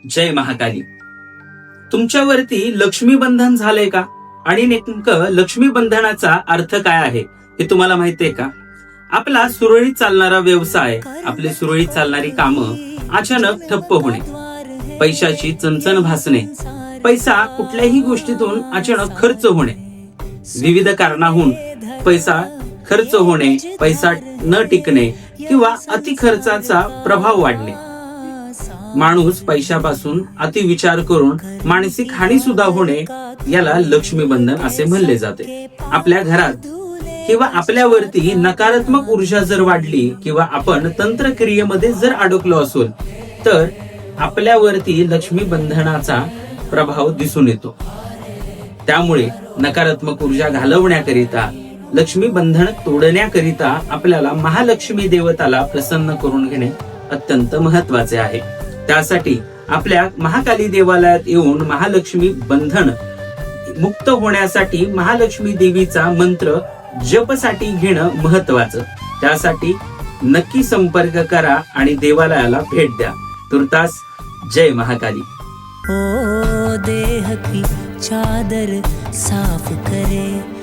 जय महाकाली. तुमच्यावरती लक्ष्मी बंधन झालंय का? आणि नेमकं लक्ष्मी बंधनाचा अर्थ काय आहे हे तुम्हाला माहितीये का? आपला सुरळीत चालणारा व्यवसाय, आपली सुरळीत चालणारी कामं अचानक ठप्प होणे, पैशाची चणचण भासणे, पैसा कुठल्याही गोष्टीतून अचानक खर्च होणे, विविध कारणाहून पैसा खर्च होणे, पैसा न टिकणे किंवा अति खर्चाचा प्रभाव वाढणे. माणूस पैशापासून अति विचार करून मानसिक हानी सुद्धा होणे याला लक्ष्मी बंधन असे म्हणले जाते. आपल्या घरात किंवा आपल्यावरती नकारात्मक ऊर्जा जर वाढली किंवा आपण तंत्रक्रियेमध्ये जर अडकलो असू तर आपल्यावरती लक्ष्मी बंधनाचा प्रभाव दिसून येतो. त्यामुळे नकारात्मक ऊर्जा घालवण्याकरिता, लक्ष्मी बंधन तोडण्याकरिता आपल्याला महालक्ष्मी देवताला प्रसन्न करून घेणे अत्यंत महत्वाचे आहे. त्यासाठी आपल्या महाकाली देवालयात येऊन महालक्ष्मी बंधन मुक्त होण्यासाठी महालक्ष्मी देवीचा मंत्र जपसाठी घेणं महत्वाचं. त्यासाठी नक्की संपर्क करा आणि देवालयाला भेट द्या. तुर्तास जय महाकाली. ओ देह की चादर साफ करे.